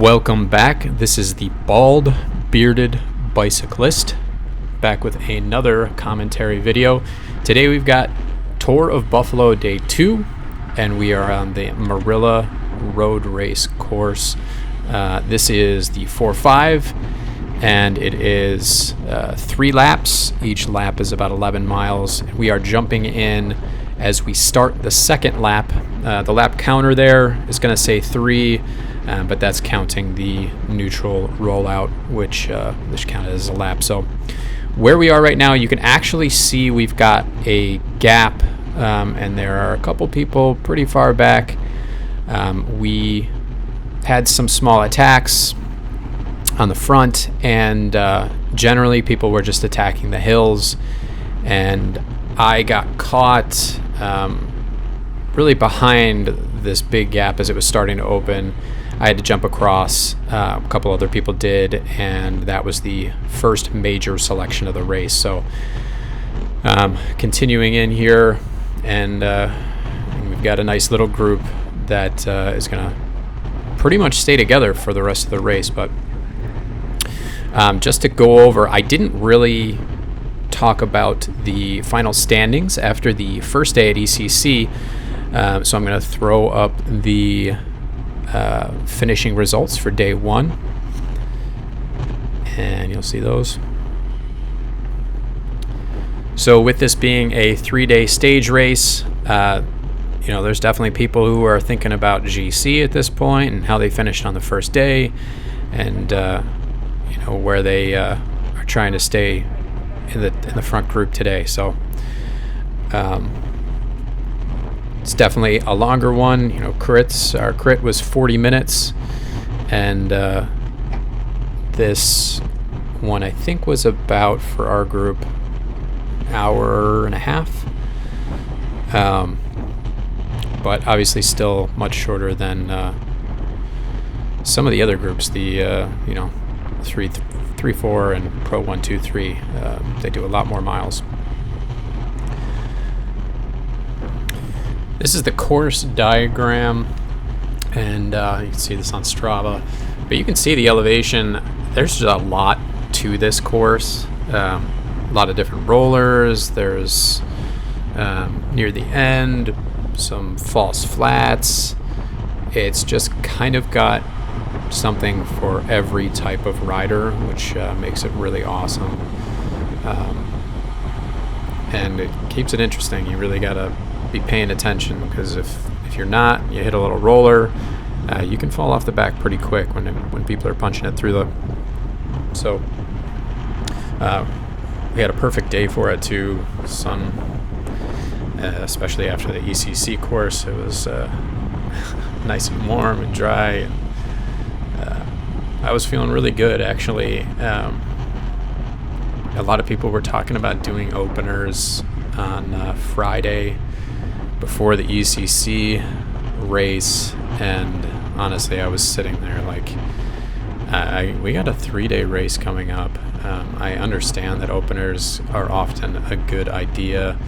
Welcome back. This is the Bald Bearded Bicyclist, back with another commentary video. Today we've got Tour of Buffalo Day 2, and we are on the Marilla Road Race course. This is the 4-5, and it is 3 laps. Each lap is about 11 miles. We are jumping in as we start the second lap. The lap counter there is going to say 3, but that's counting the neutral rollout, which counted as a lap. So where we are right now, you can actually see we've got a gap, and there are a couple people pretty far back. We had some small attacks on the front, and generally people were just attacking the hills, and I got caught really behind this big gap as it was starting to open. I had to jump across. A couple other people did, and that was the first major selection of the race. So continuing in here, and we've got a nice little group that is going to pretty much stay together for the rest of the race. But just to go over, I didn't really talk about the final standings after the first day at ECC, so I'm going to throw up the finishing results for day 1, and you'll see those. So with this being a 3-day stage race, there's definitely people who are thinking about GC at this point and how they finished on the first day, and where they are trying to stay in the front group today. So it's definitely a longer one. Our crit was 40 minutes, and this one I think was about, for our group, hour and a half. But obviously still much shorter than some of the other groups. The 3-4 and Pro 1-2-3. They do a lot more miles. This is the course diagram, and you can see this on Strava, but you can see the elevation. There's just a lot to this course. A lot of different rollers. There's near the end some false flats. It's just kind of got something for every type of rider, which makes it really awesome, and it keeps it interesting. You really gotta be paying attention, because if you're not, you hit a little roller, you can fall off the back pretty quick when people are punching it through the. So we had a perfect day for it too. Sun, especially after the ECC course, it was nice and warm and dry, and I was feeling really good, actually. A lot of people were talking about doing openers on Friday before the ECC race, and honestly, I was sitting there like, we got a 3-day race coming up. I understand that openers are often a good idea,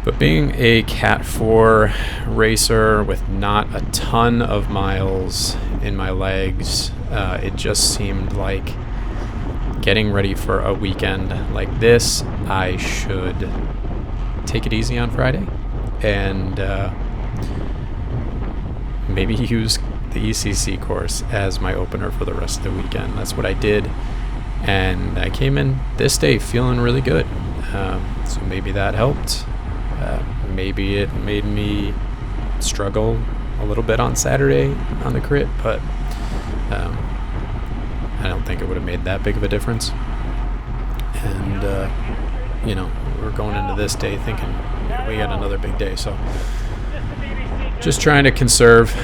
but being a Cat 4 racer with not a ton of miles in my legs, it just seemed like getting ready for a weekend like this, I should take it easy on Friday and maybe use the ECC course as my opener for the rest of the weekend. That's what I did, and I came in this day feeling really good. So maybe that helped. Maybe it made me struggle a little bit on Saturday on the crit, but I don't think it would have made that big of a difference. And we're going into this day thinking we got another big day, so just trying to conserve.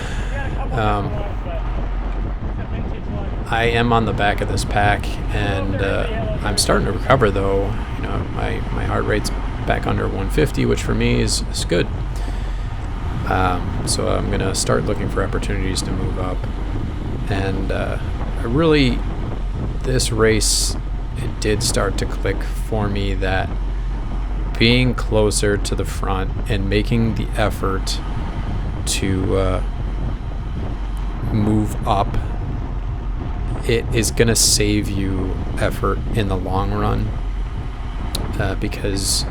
I am on the back of this pack, and I'm starting to recover, though. My heart rate's back under 150, which for me is good. So I'm going to start looking for opportunities to move up. And this race, it did start to click for me that being closer to the front and making the effort to move up it is going to save you effort in the long run, because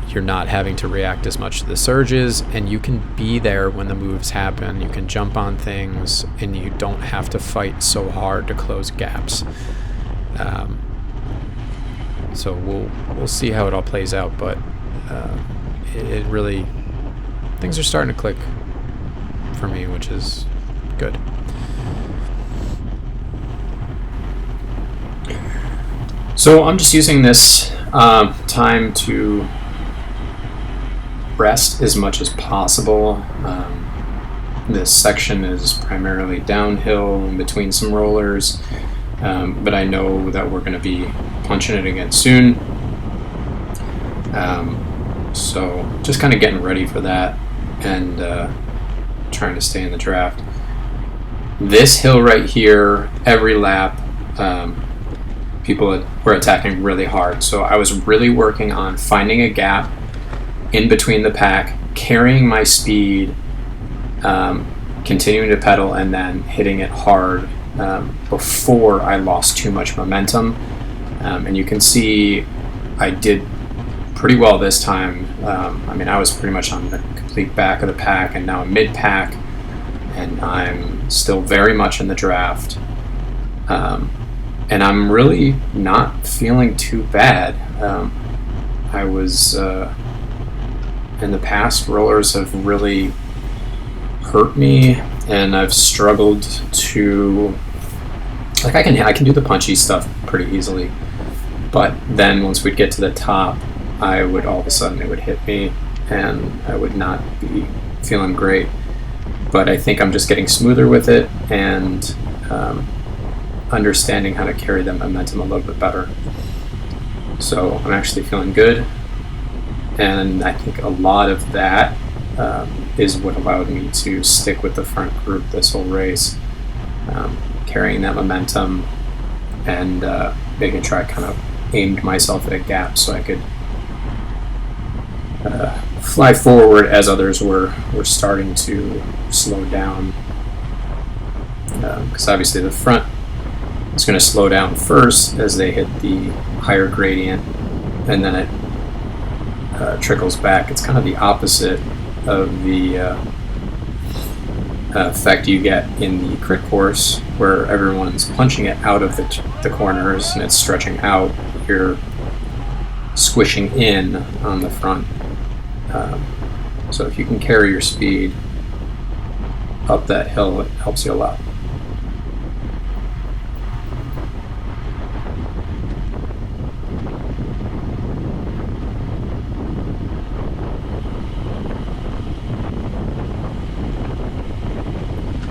you're not having to react as much to the surges, and you can be there when the moves happen. You can jump on things, and you don't have to fight so hard to close gaps. So we'll see how it all plays out, but it really, things are starting to click for me, which is good. So I'm just using this time to rest as much as possible. This section is primarily downhill in between some rollers, but I know that we're going to be punching it again soon. So just kind of getting ready for that and trying to stay in the draft. This hill right here, every lap, people were attacking really hard. So I was really working on finding a gap in between the pack, carrying my speed, continuing to pedal, and then hitting it hard before I lost too much momentum. And you can see I did pretty well this time. I was pretty much on the complete back of the pack, and now I'm mid-pack, and I'm still very much in the draft. And I'm really not feeling too bad. I was... in the past, rollers have really hurt me, and I've struggled to... I can do the punchy stuff pretty easily, but then once we'd get to the top, I would all of a sudden it would hit me, and I would not be feeling great. But I think I'm just getting smoother with it, and understanding how to carry that momentum a little bit better. So I'm actually feeling good, and I think a lot of that is what allowed me to stick with the front group this whole race, carrying that momentum, and making sure I kind of aimed myself at a gap so I could fly forward as others were starting to slow down, because obviously the front is going to slow down first as they hit the higher gradient, and then it trickles back. It's kind of the opposite of the effect you get in the crit course, where everyone's punching it out of the corners and it's stretching out. You're squishing in on the front. So if you can carry your speed up that hill, it helps you a lot.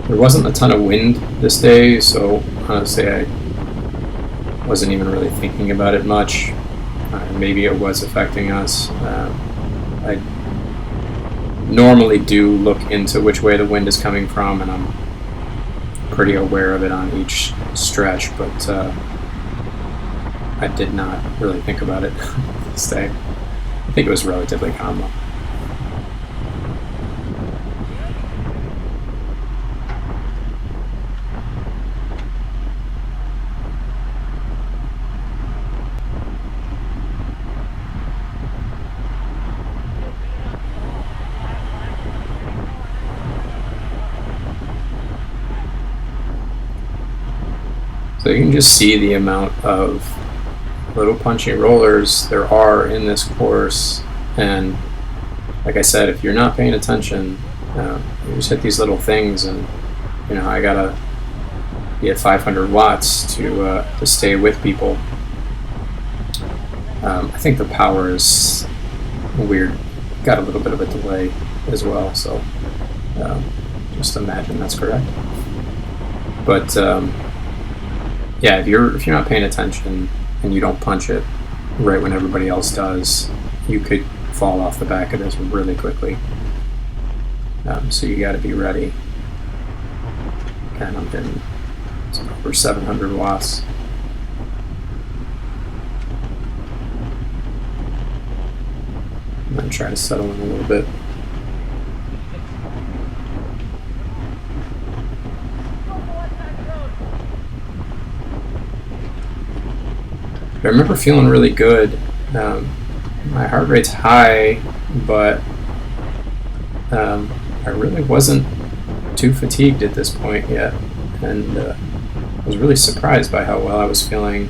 There wasn't a ton of wind this day, so honestly I wasn't even really thinking about it much. Maybe it was affecting us. I normally do look into which way the wind is coming from, and I'm pretty aware of it on each stretch, but I did not really think about it this day. I think it was relatively calm though. So you can just see the amount of little punchy rollers there are in this course, and like I said, if you're not paying attention, you just hit these little things, and I gotta be at 500 watts to stay with people. I think the power is weird, got a little bit of a delay as well, so just imagine that's correct. But yeah, if you're not paying attention and you don't punch it right when everybody else does, you could fall off the back of this really quickly. So you got to be ready. And I'm getting over 700 watts. I'm going to try to settle in a little bit. But I remember feeling really good. My heart rate's high, but I really wasn't too fatigued at this point yet, and I was really surprised by how well I was feeling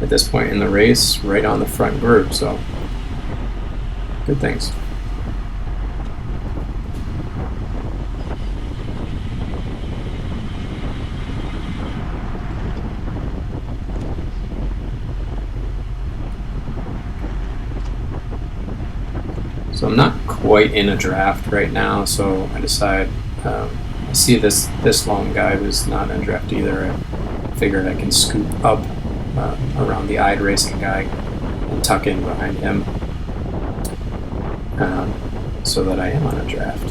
at this point in the race, right on the front group. So good things. So I'm not quite in a draft right now, so I decide, I see this long guy who's not in a draft either. I figured I can scoot up around the eyed racing guy and tuck in behind him, so that I am on a draft.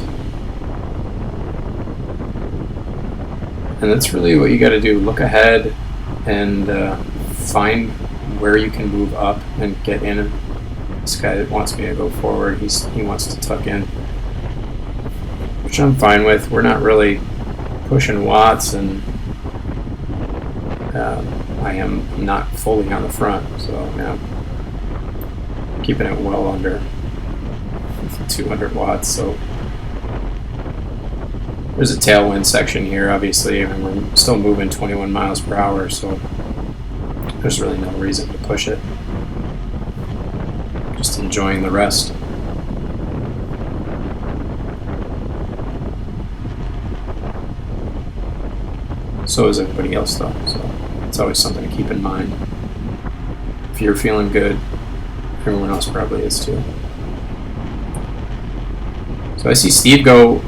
And that's really what you got to do. Look ahead and find where you can move up and get in. This guy wants me to go forward. He wants to tuck in, which I'm fine with. We're not really pushing watts, and I am not fully on the front, so keeping it well under 200 watts. So there's a tailwind section here, obviously, and we're still moving 21 miles per hour, so there's really no reason to push it. Just enjoying the rest. So is everybody else, though, so it's always something to keep in mind. If you're feeling good, everyone else probably is too. So I see Steve go,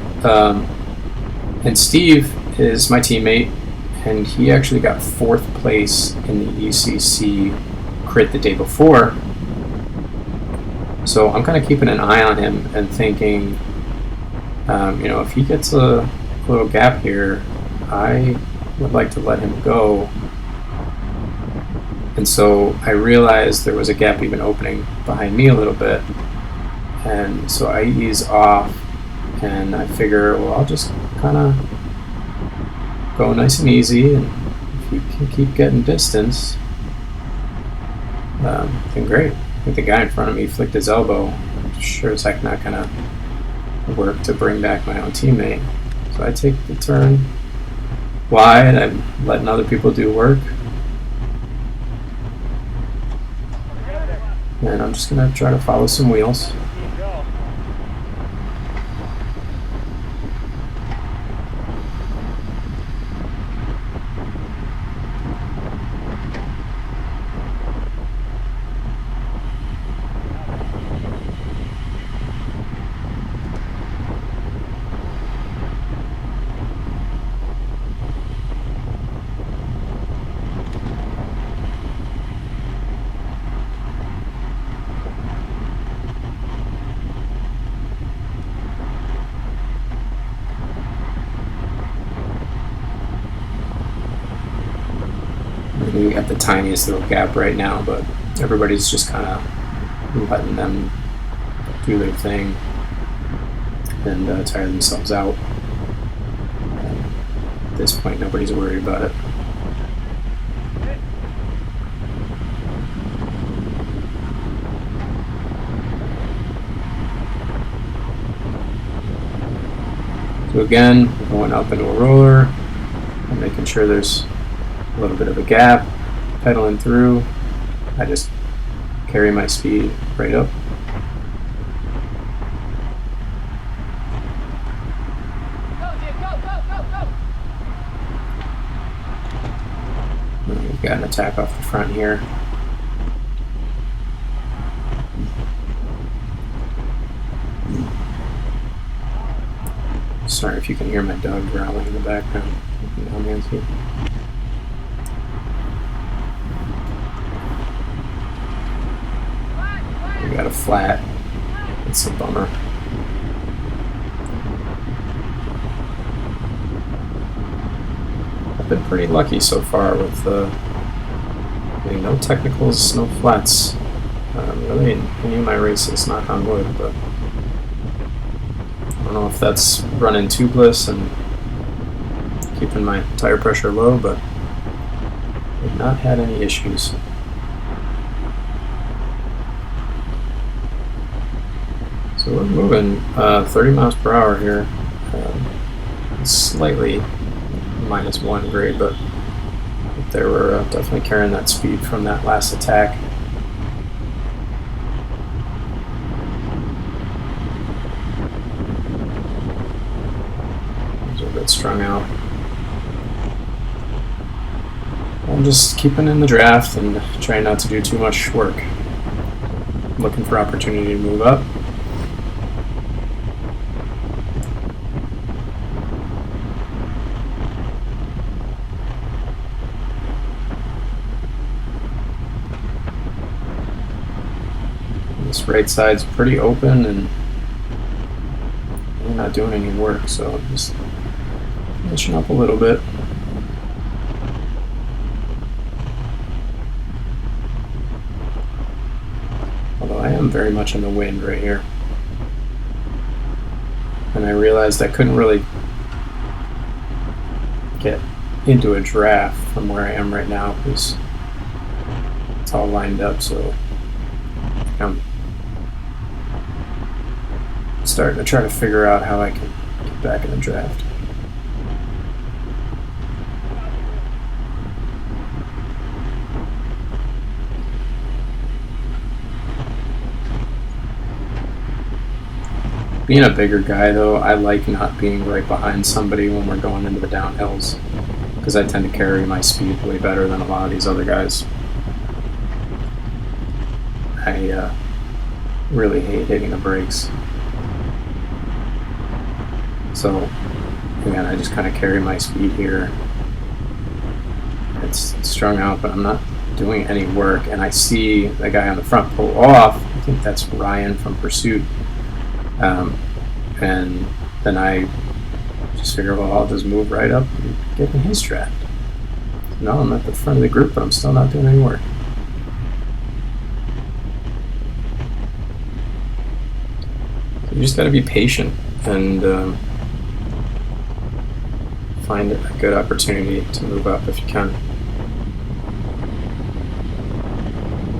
and Steve is my teammate, and he actually got 4th place in the ECC crit the day before. So I'm kind of keeping an eye on him and thinking, if he gets a little gap here, I would like to let him go. And so I realized there was a gap even opening behind me a little bit, and so I ease off, and I figure, well, I'll just kind of go nice and easy, and if you can keep getting distance, then great. I think the guy in front of me flicked his elbow. I'm sure as heck not gonna work to bring back my own teammate. So I take the turn wide. I'm letting other people do work, and I'm just gonna try to follow some wheels. We got the tiniest little gap right now, but everybody's just kind of letting them do their thing and tire themselves out. At this point, nobody's worried about it. So again, we're going up into a roller and making sure there's a little bit of a gap, pedaling through. I just carry my speed right up. And we've got an attack off the front here. Sorry if you can hear my dog growling in the background. We got a flat. It's a bummer. I've been pretty lucky so far with no technicals, no flats. Really in any of my races, knock on wood, but I don't know if that's running tubeless and keeping my tire pressure low, but I've not had any issues. So we're moving 30 miles per hour here. Slightly -1 grade, but they were definitely carrying that speed from that last attack. Those are a bit strung out. I'm just keeping in the draft and trying not to do too much work. Looking for opportunity to move up. This right side's pretty open and we're not doing any work, so I'm just inching up a little bit. Although I am very much in the wind right here. And I realized I couldn't really get into a draft from where I am right now because it's all lined up, so I'm starting to try to figure out how I can get back in the draft. Being a bigger guy, though, I like not being right behind somebody when we're going into the downhills because I tend to carry my speed way better than a lot of these other guys. I really hate hitting the brakes. So, again, I just kind of carry my speed here. It's strung out, but I'm not doing any work. And I see the guy on the front pull off. I think that's Ryan from Pursuit. And then I just figure, well, I'll just move right up and get in his draft. No, I'm at the front of the group, but I'm still not doing any work. So you just got to be patient and find a good opportunity to move up if you can.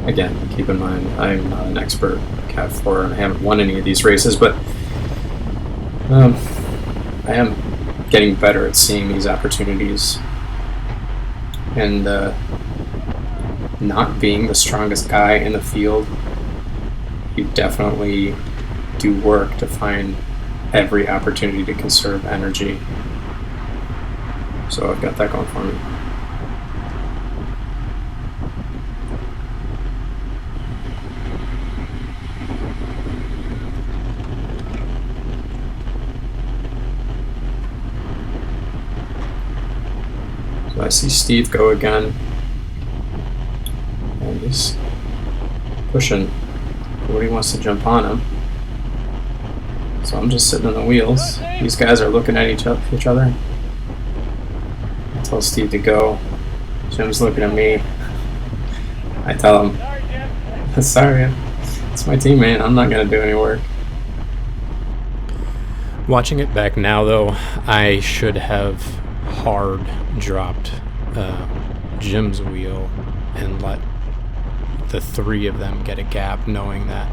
Again, keep in mind, I'm not an expert Cat 4 and I haven't won any of these races, but I am getting better at seeing these opportunities and not being the strongest guy in the field. You definitely do work to find every opportunity to conserve energy. So I've got that going for me. So I see Steve go again. And he's pushing. Nobody wants to jump on him. So I'm just sitting on the wheels. These guys are looking at each other. I tell Steve to go. Jim's looking at me. I tell him, sorry, it's my teammate. I'm not going to do any work. Watching it back now, though, I should have hard dropped Jim's wheel and let the three of them get a gap, knowing that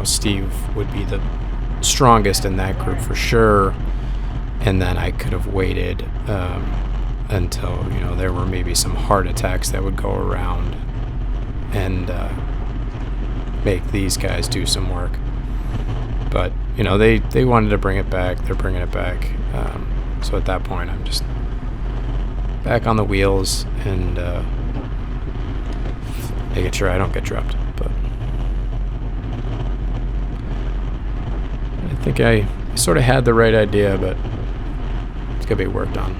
Steve would be the strongest in that group for sure, and then I could have waited until there were maybe some heart attacks that would go around and make these guys do some work. But they wanted to bring it back. They're bringing it back. So at that point, I'm just back on the wheels and making sure I don't get dropped. But I think I sort of had the right idea, but it's gonna be worked on.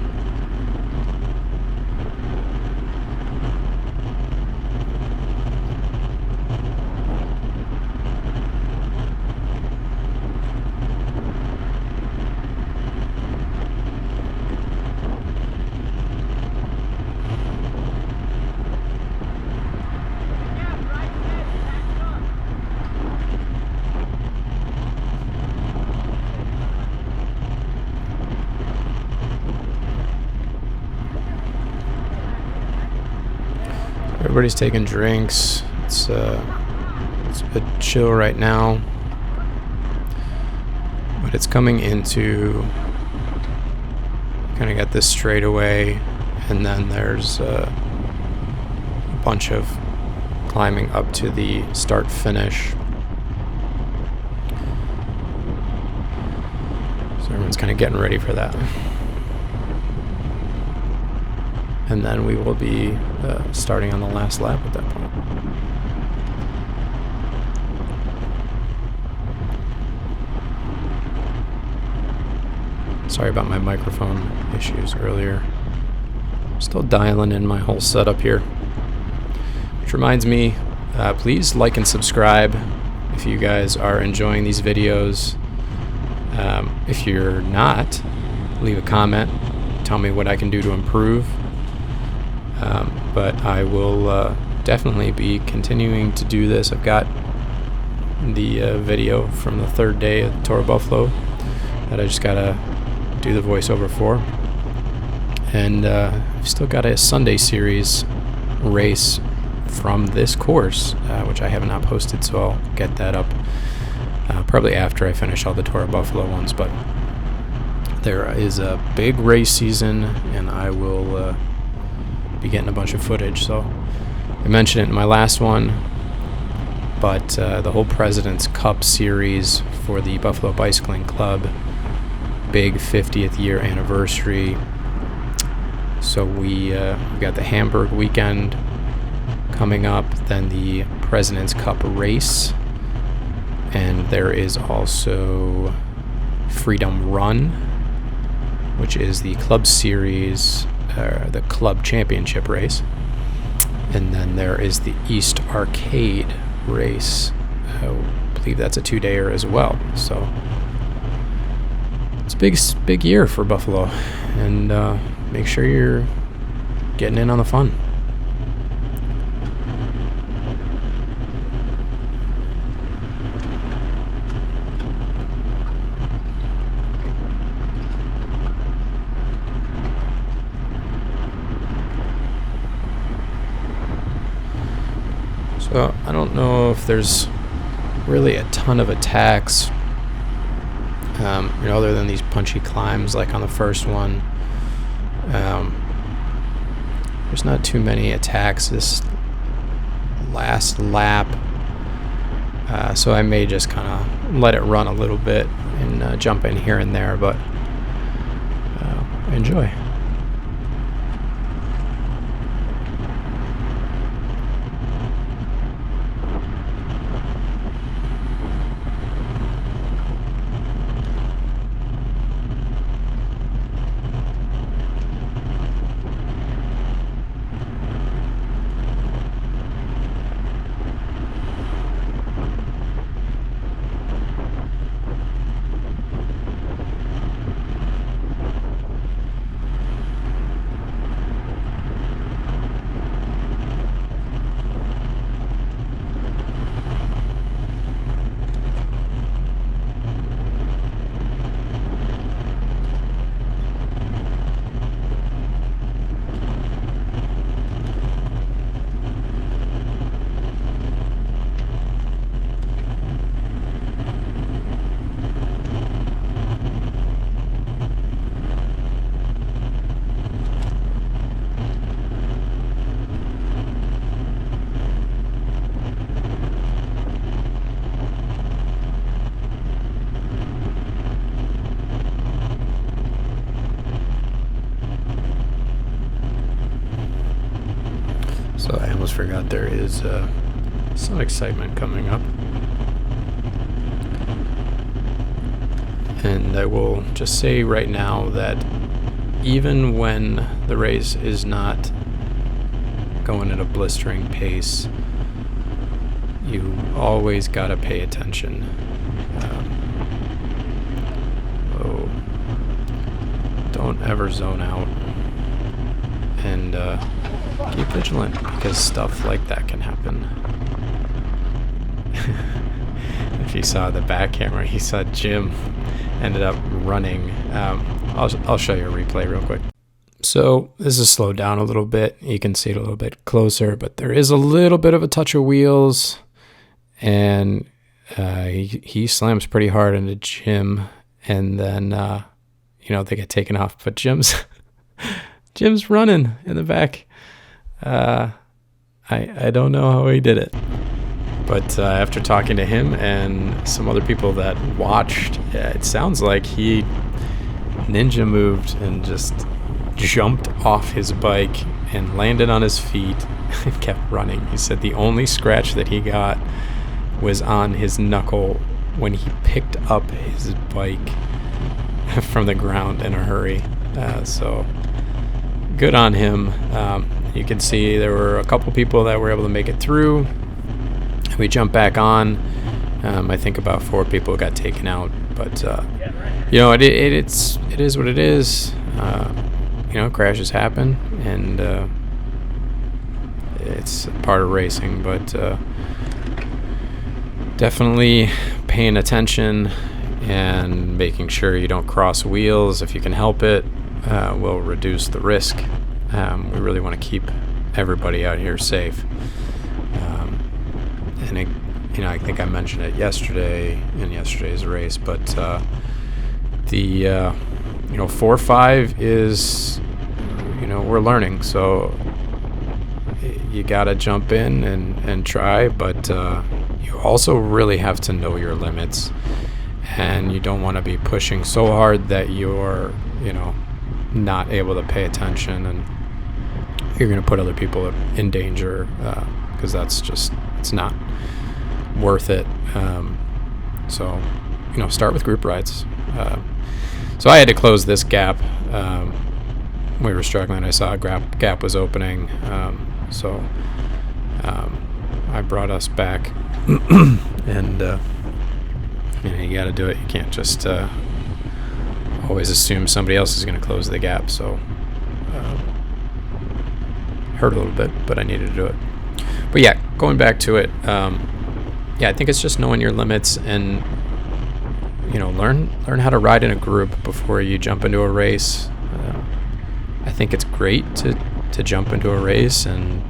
Everybody's taking drinks. It's a bit chill right now. but it's coming into, kind of got this straightaway, and then there's a bunch of climbing up to the start finish. So everyone's kind of getting ready for that. And then we will be starting on the last lap at that point. Sorry about my microphone issues earlier. Still dialing in my whole setup here. Which reminds me, please like and subscribe if you guys are enjoying these videos. If you're not, leave a comment. Tell me what I can do to improve. But I will definitely be continuing to do this. I've got the video from the third day of the Tour of Buffalo that I just gotta do the voiceover for, and I've still got a Sunday series race from this course, which I have not posted, so I'll get that up probably after I finish all the Tour of Buffalo ones. But there is a big race season, and I will be getting a bunch of footage. So I mentioned it in my last one, but the whole President's Cup series for the Buffalo Bicycling Club, big 50th year anniversary. So we got the Hamburg weekend coming up, then the President's Cup race, and there is also Freedom Run, which is the club series, the club championship race, and then there is the East Arcade race. I believe that's a 2-dayer as well. So it's a big year for Buffalo, and make sure you're getting in on the fun. So I don't know if there's really a ton of attacks, other than these punchy climbs like on the first one. There's not too many attacks this last lap, so I may just kind of let it run a little bit and jump in here and there, but enjoy. So I almost forgot there is some excitement coming up. And I will just say right now that even when the race is not going at a blistering pace, you always gotta pay attention. Don't ever zone out, and keep vigilant, because stuff like that can happen. If you saw the back camera, you saw Jim ended up running. I'll show you a replay real quick. So this is slowed down a little bit. You can see it a little bit closer, but there is a little bit of a touch of wheels, and he slams pretty hard into Jim, and then they get taken off. But Jim's running in the back. I don't know how he did it, but after talking to him and some other people that watched, it sounds like he ninja moved and just jumped off his bike and landed on his feet and kept running. He said the only scratch that he got was on his knuckle when he picked up his bike from the ground in a hurry. So good on him. You can see there were a couple people that were able to make it through. We jumped back on. I think about 4 people got taken out, but it is what it is. Crashes happen, and it's part of racing, but definitely paying attention and making sure you don't cross wheels if you can help it will reduce the risk. We really want to keep everybody out here safe. I think I mentioned it yesterday in yesterday's race, but the 4-5 is, we're learning, so you gotta jump in and try, but you also really have to know your limits, and you don't want to be pushing so hard that you're not able to pay attention, and you're going to put other people in danger, because it's not worth it. So start with group rides. So I had to close this gap. We were struggling. I saw a gap was opening, so I brought us back. And you got to do it. You can't just always assume somebody else is going to close the gap. So hurt a little bit, but I needed to do it. But yeah, going back to it, I think it's just knowing your limits and learn how to ride in a group before you jump into a race. I think it's great to jump into a race and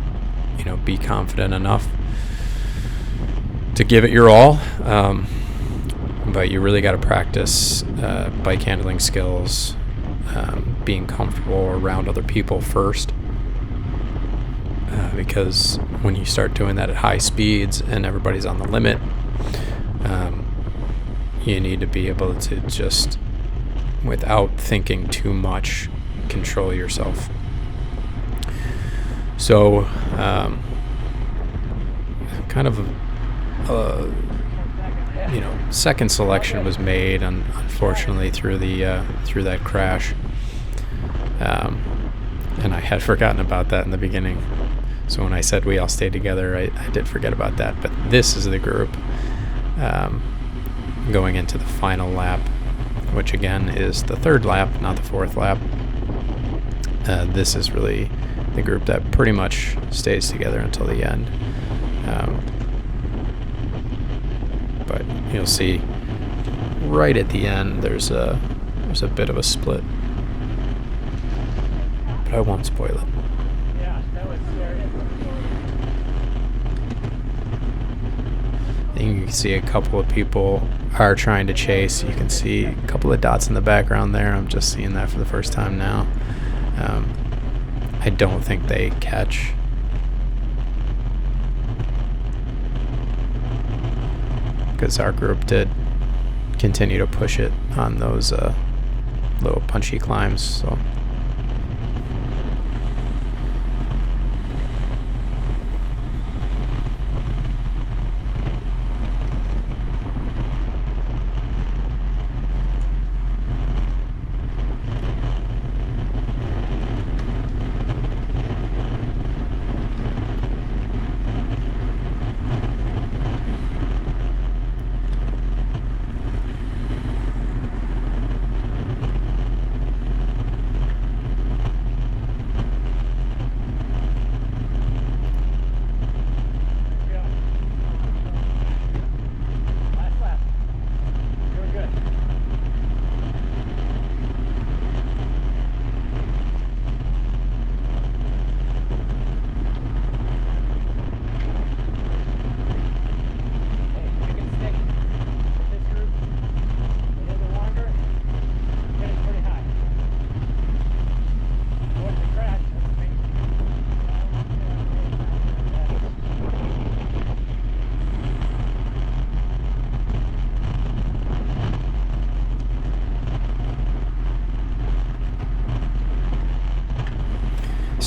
be confident enough to give it your all, but you really got to practice bike handling skills, being comfortable around other people first, because when you start doing that at high speeds and everybody's on the limit, you need to be able to just, without thinking too much, control yourself. So kind of second selection was made, unfortunately, through that crash, and I had forgotten about that in the beginning. So when I said we all stayed together, I did forget about that. But this is the group going into the final lap, which again is the 3rd lap, not the 4th lap. This is really the group that pretty much stays together until the end. But you'll see right at the end there's a bit of a split, but I won't spoil it. You can see a couple of people are trying to chase. You can see a couple of dots in the background there. I'm just seeing that for the first time now. I don't think they catch. Because our group did continue to push it on those little punchy climbs. So.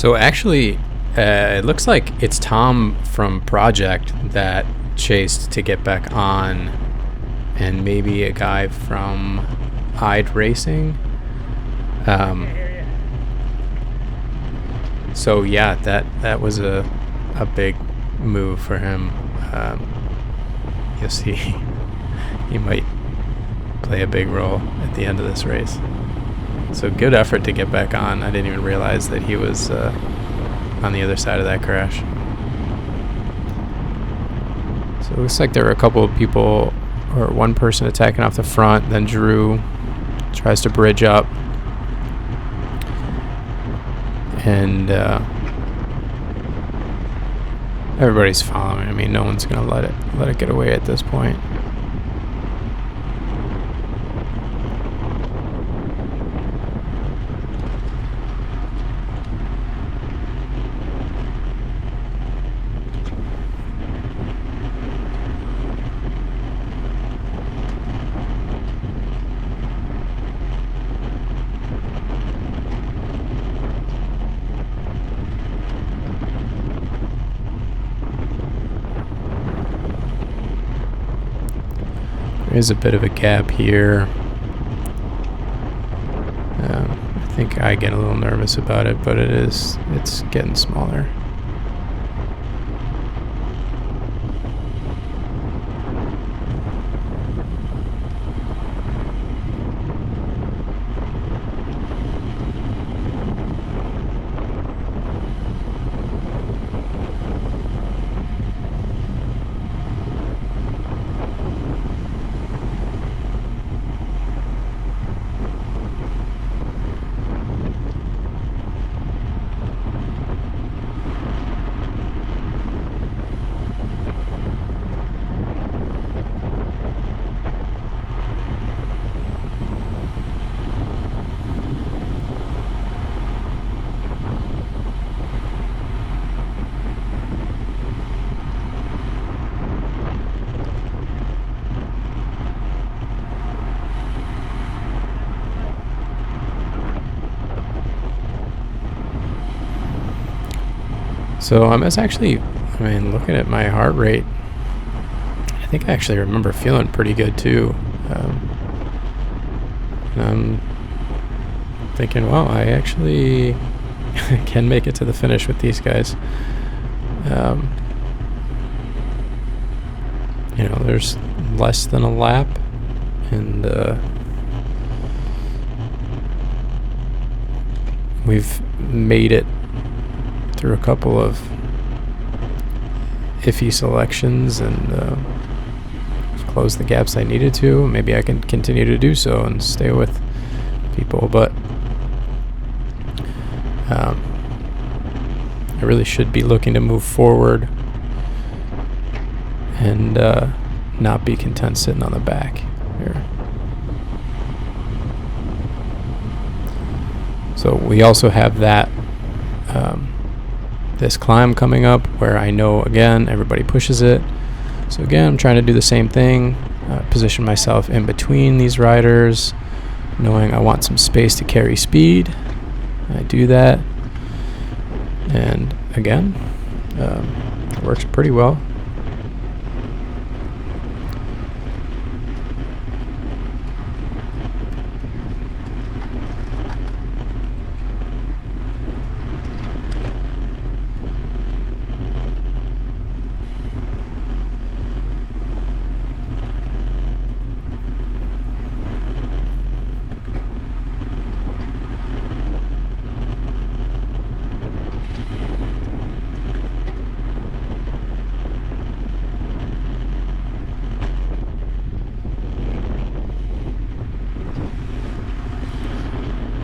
So actually, it looks like it's Tom from Project that chased to get back on, and maybe a guy from Ide Racing. So yeah, that was a big move for him. You'll see he might play a big role at the end of this race. So good effort to get back on. I didn't even realize that he was on the other side of that crash. So it looks like there were a couple of people, or one person attacking off the front. Then Drew tries to bridge up, and everybody's following. I mean, no one's gonna let it get away at this point. There's a bit of a gap here. I think I get a little nervous about it, but it's getting smaller. So I was actually, looking at my heart rate, I think I actually remember feeling pretty good too. And I'm thinking, wow, I actually can make it to the finish with these guys. There's less than a lap, and we've made it through a couple of iffy selections, and closed the gaps I needed to. Maybe I can continue to do so and stay with people, but I really should be looking to move forward and not be content sitting on the back here. So we also have that this climb coming up where I know, again, everybody pushes it. So again, I'm trying to do the same thing, position myself in between these riders, knowing I want some space to carry speed. I do that, and again, it works pretty well.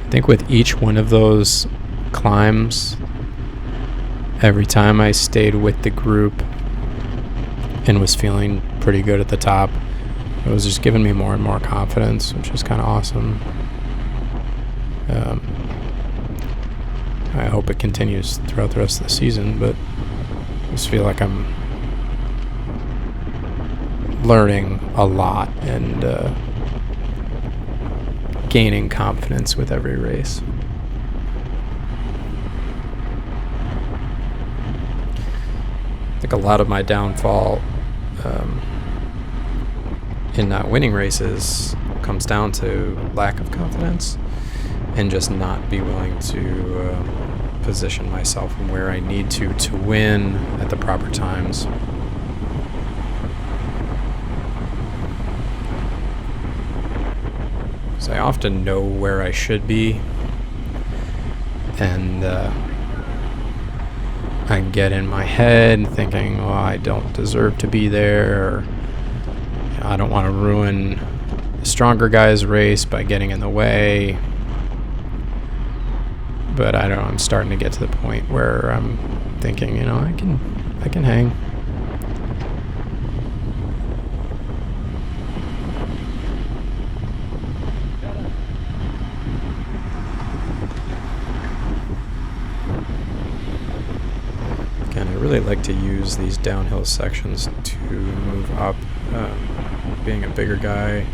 I think with each one of those climbs, every time I stayed with the group and was feeling pretty good at the top, it was just giving me more and more confidence, which is kind of awesome. I hope it continues throughout the rest of the season, but I just feel like I'm learning a lot and gaining confidence with every race. think a lot of my downfall in not winning races comes down to lack of confidence and just not be willing to position myself in where I need to win at the proper times. So I often know where I should be, and I get in my head thinking, oh, I don't deserve to be there, or I don't want to ruin the stronger guy's race by getting in the way. But I don't know, I'm starting to get to the point where I'm thinking, I can hang. Again, I really like to use these downhill sections to move up. Being a bigger guy,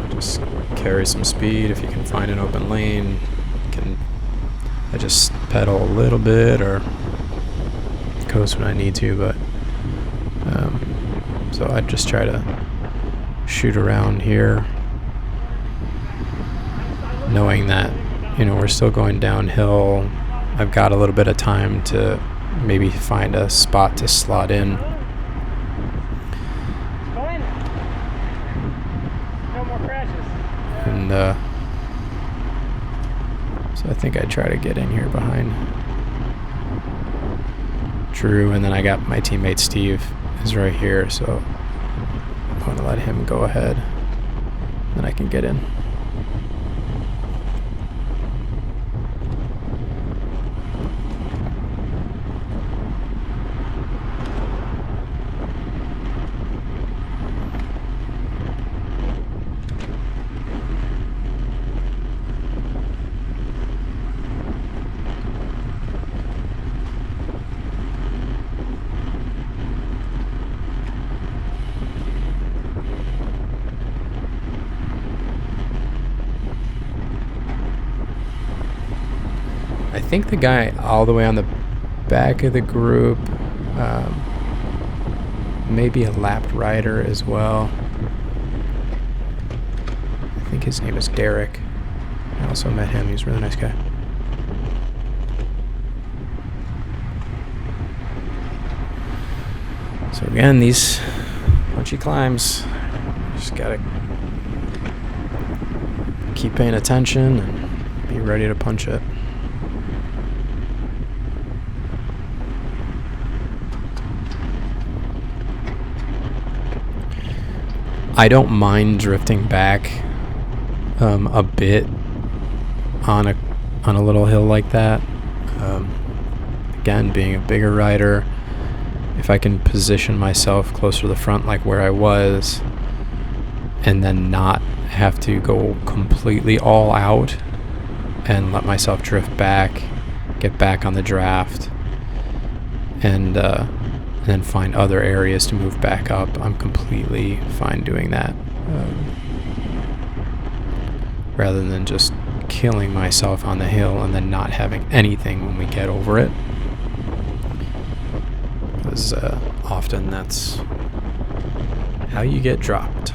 just carry some speed. If you can find an open lane, I just pedal a little bit or coast when I need to, but so I just try to shoot around here, knowing that we're still going downhill. I've got a little bit of time to maybe find a spot to slot in. No more crashes. And so I think I try to get in here behind Drew, and then I got my teammate Steve is right here, so I'm going to let him go ahead, then I can get in. I think the guy all the way on the back of the group may be a lapped rider as well. I think his name is Derek. I also met him. He's a really nice guy. So again, these punchy climbs, just gotta keep paying attention and be ready to punch it. I don't mind drifting back a bit on a little hill like that. Again, being a bigger rider, if I can position myself closer to the front like where I was, and then not have to go completely all out and let myself drift back, get back on the draft, and then find other areas to move back up, I'm completely fine doing that. Rather than just killing myself on the hill and then not having anything when we get over it. Because often that's how you get dropped.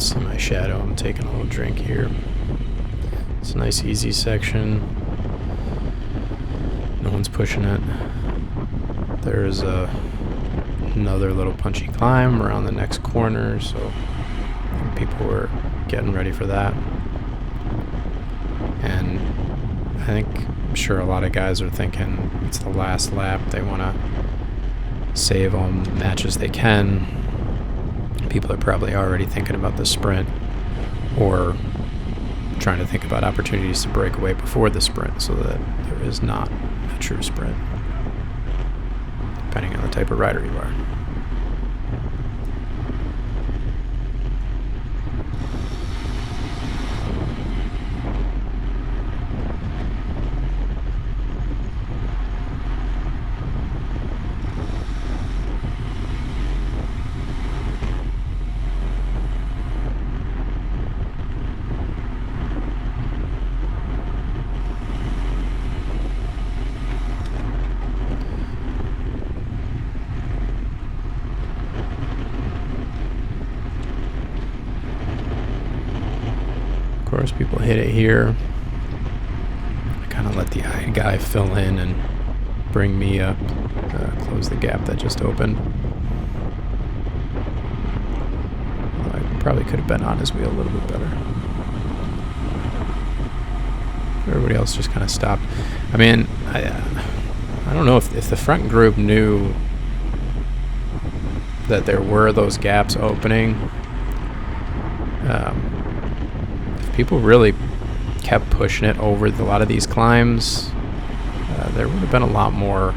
See my shadow. I'm taking a little drink here. It's a nice easy section. No one's pushing it. There's another little punchy climb around the next corner, so I think people were getting ready for that. And I'm sure a lot of guys are thinking it's the last lap. They want to save all matches they can. People are probably already thinking about the sprint or trying to think about opportunities to break away before the sprint so that there is not a true sprint, depending on the type of rider you are. Of course, people hit it here. I kind of let the guy fill in and bring me up, close the gap that just opened. I probably could have been on his wheel a little bit better. Everybody else just kind of stopped. I mean, I don't know if the front group knew that there were those gaps opening. If people really kept pushing it over a lot of these climbs, there would have been a lot more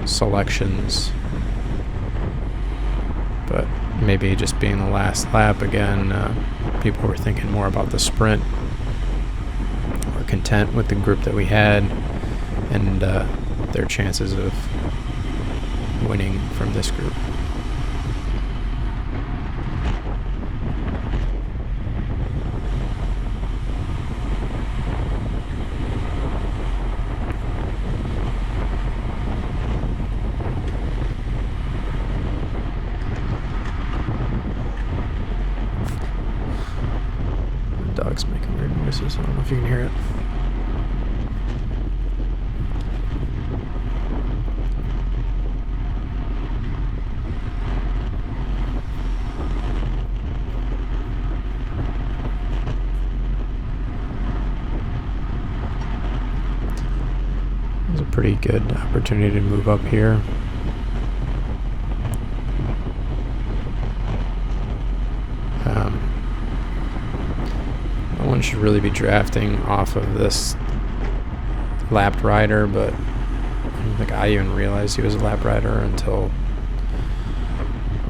selections. But maybe just being the last lap again, people were thinking more about the sprint. We're content with the group that we had and their chances of winning from this group. Dog's making weird noises. I don't know if you can hear it. It was a pretty good opportunity to move up here. No one should really be drafting off of this lapped rider, but I don't think I even realized he was a lap rider until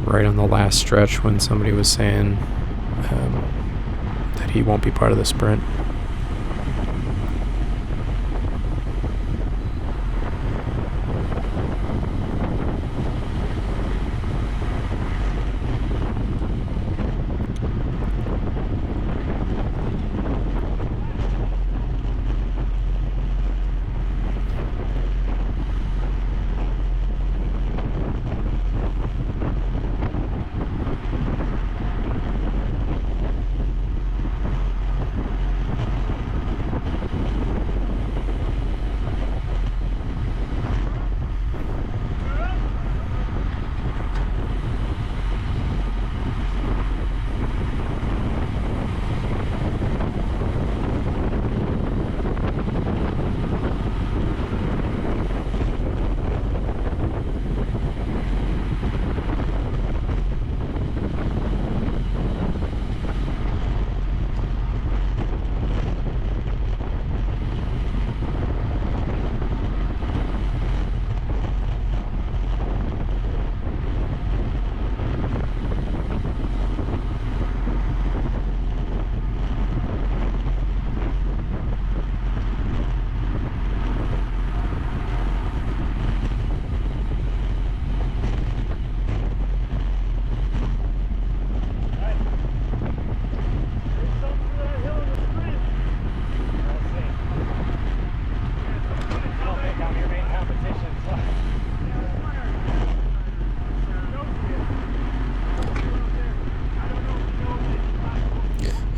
right on the last stretch when somebody was saying that he won't be part of the sprint.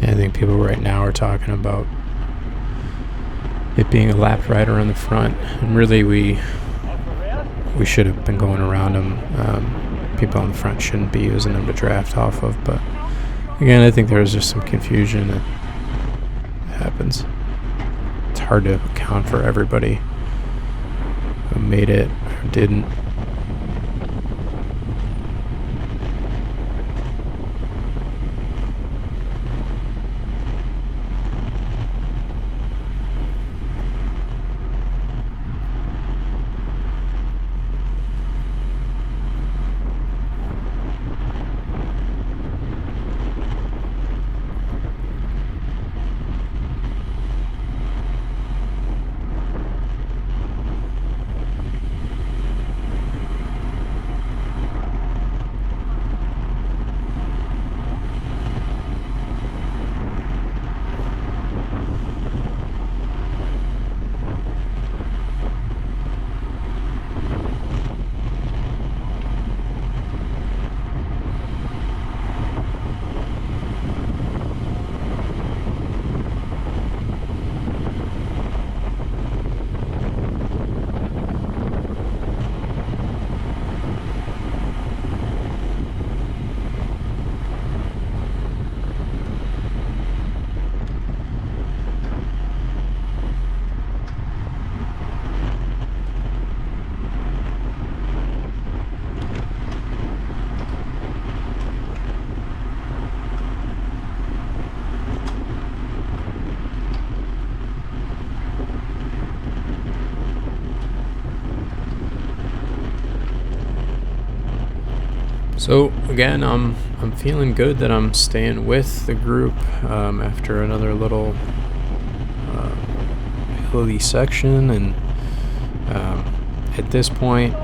I think people right now are talking about it being a lap rider on the front, and really we should have been going around them. People on the front shouldn't be using them to draft off of, but again, I think there's just some confusion that happens. It's hard to account for everybody who made it or didn't. So again, I'm feeling good that I'm staying with the group after another little hilly section, and at this point,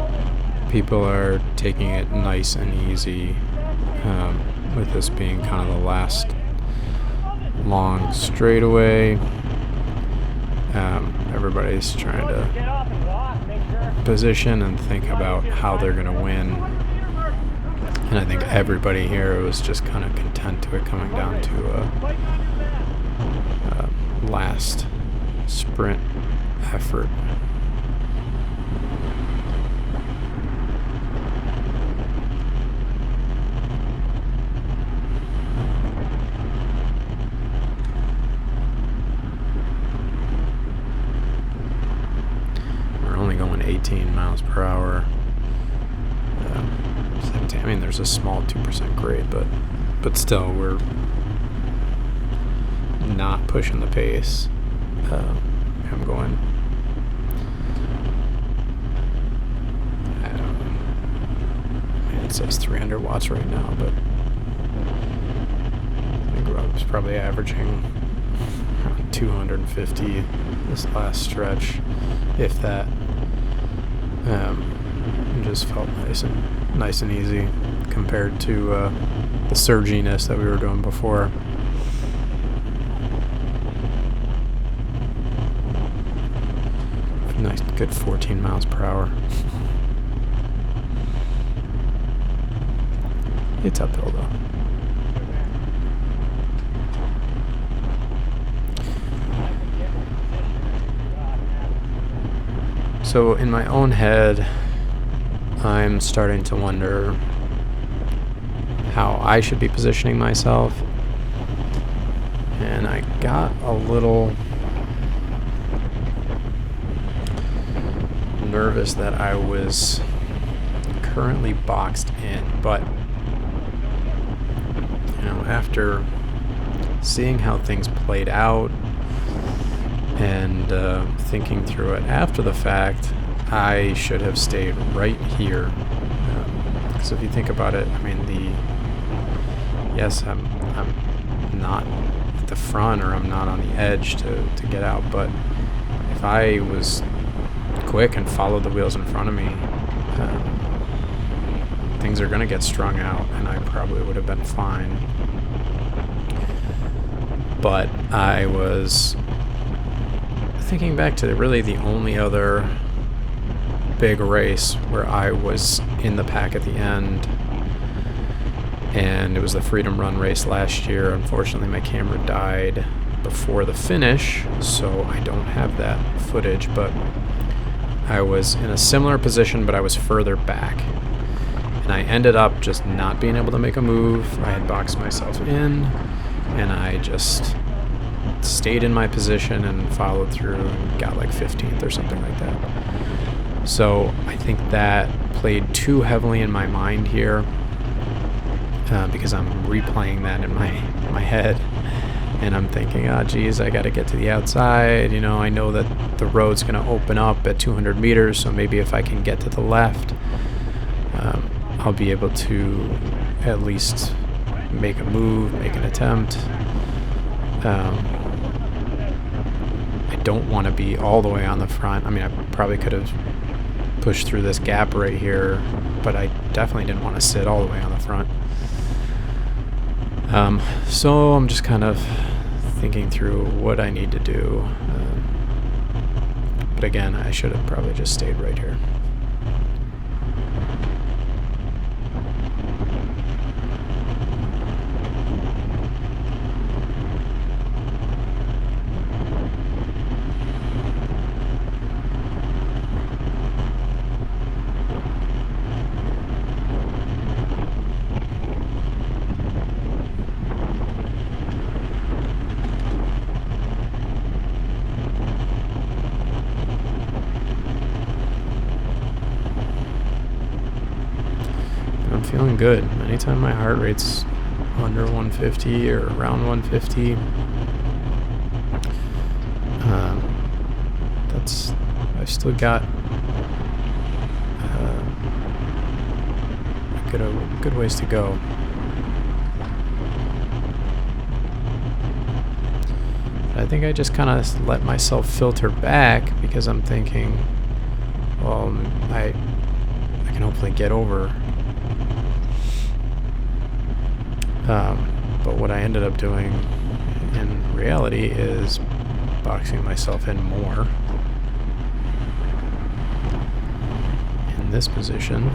people are taking it nice and easy. With this being kind of the last long straightaway, everybody's trying to position and think about how they're going to win. And I think everybody here was just kind of content to it coming down to a last sprint effort. We're only going 18 miles per hour. 17. I mean, there's a small 2% grade, but still, we're not pushing the pace. I'm going. I don't know. I mean, it says 300 watts right now, but I think I was probably averaging around 250 this last stretch, if that. It just felt nice and easy compared to the surginess that we were doing before. Nice, good 14 miles per hour. It's uphill though. So in my own head, I'm starting to wonder how I should be positioning myself. And I got a little nervous that I was currently boxed in, but after seeing how things played out and thinking through it after the fact, I should have stayed right here. Because if you think about it, I mean, yes, I'm not at the front, or I'm not on the edge to get out, but if I was quick and followed the wheels in front of me, things are going to get strung out, and I probably would have been fine. But I was thinking back to really the only other big race where I was in the pack at the end, and it was the Freedom Run race last year. Unfortunately, my camera died before the finish, so I don't have that footage, but I was in a similar position, but I was further back, and I ended up just not being able to make a move. I had boxed myself in, and I just stayed in my position and followed through and got like 15th or something like that. So I think that played too heavily in my mind here, because I'm replaying that in my head, and I'm thinking, geez, I got to get to the outside. I know that the road's going to open up at 200 meters, so maybe if I can get to the left, I'll be able to at least make a move, make an attempt. I don't want to be all the way on the front. I mean, I probably could have pushed through this gap right here, but I definitely didn't want to sit all the way on the front. So I'm just kind of thinking through what I need to do. But again, I should have probably just stayed right here. Feeling good. Anytime my heart rate's under 150 or around 150, I've still got a good ways to go. I think I just kind of let myself filter back because I'm thinking, well, I can hopefully get over. But what I ended up doing in reality is boxing myself in more in this position.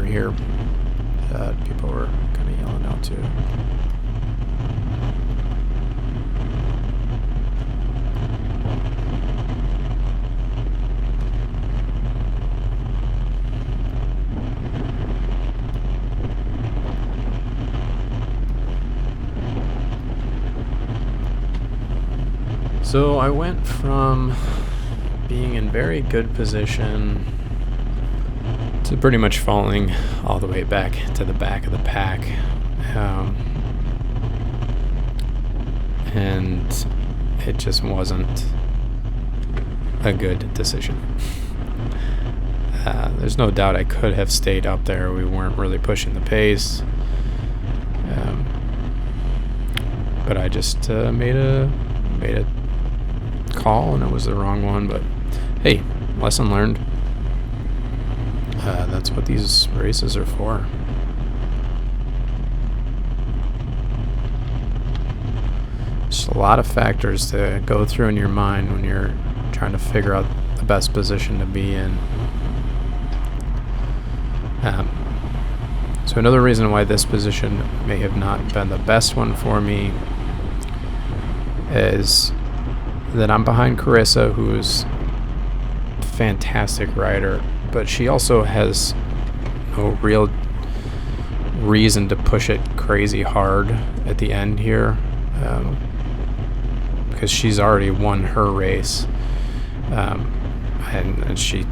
Here, people were kind of yelling out too. So I went from being in very good position to pretty much falling all the way back to the back of the pack. And it just wasn't a good decision. There's no doubt I could have stayed up there. We weren't really pushing the pace. But I just made a call, and it was the wrong one. But hey, lesson learned. That's what these races are for. Just a lot of factors to go through in your mind when you're trying to figure out the best position to be in. So another reason why this position may have not been the best one for me is that I'm behind Carissa, who's a fantastic rider, but she also has no real reason to push it crazy hard at the end here, because she's already won her race, and she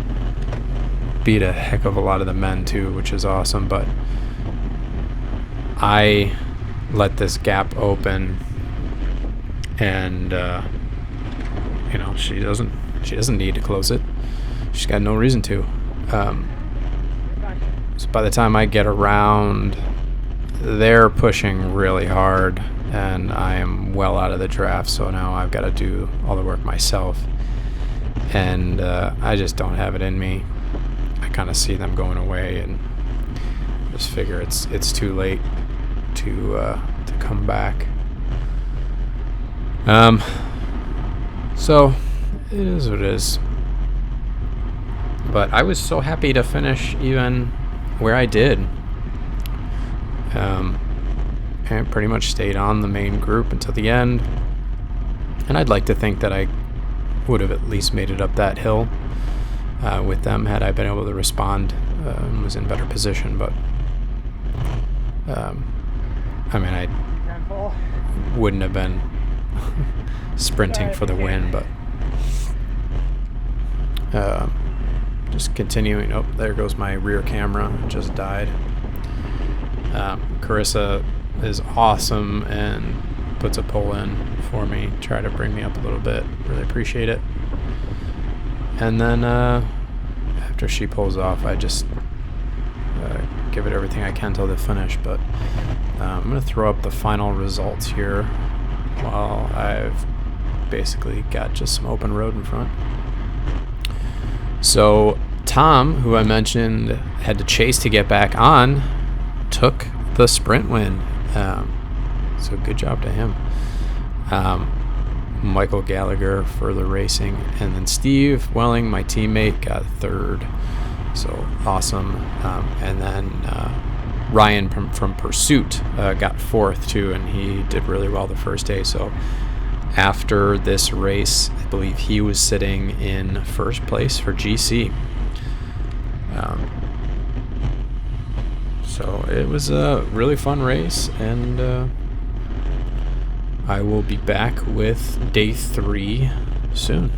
beat a heck of a lot of the men too, which is awesome. But I let this gap open, and she doesn't need to close it. She's got no reason to. So by the time I get around, they're pushing really hard, and I am well out of the draft. So now I've got to do all the work myself, and I just don't have it in me. I kind of see them going away, and just figure it's too late to come back. So it is what it is. But I was so happy to finish even where I did. And pretty much stayed on the main group until the end. And I'd like to think that I would have at least made it up that hill with them had I been able to respond and was in better position. But I wouldn't have been sprinting for the win, but just continuing. Oh, there goes my rear camera. It just died. Carissa is awesome and puts a pull in for me, try to bring me up a little bit. Really appreciate it. And then after she pulls off, I just give it everything I can till the finish. But I'm going to throw up the final results here while I've basically got just some open road in front. So Tom, who I mentioned had to chase to get back on, took the sprint win. So good job to him. Michael Gallagher further racing, and then Steve Welling, my teammate, got third. So awesome. And then Ryan from Pursuit got fourth too, and he did really well the first day. So after this race, I believe he was sitting in first place for GC. So it was a really fun race, and I will be back with day 3 soon.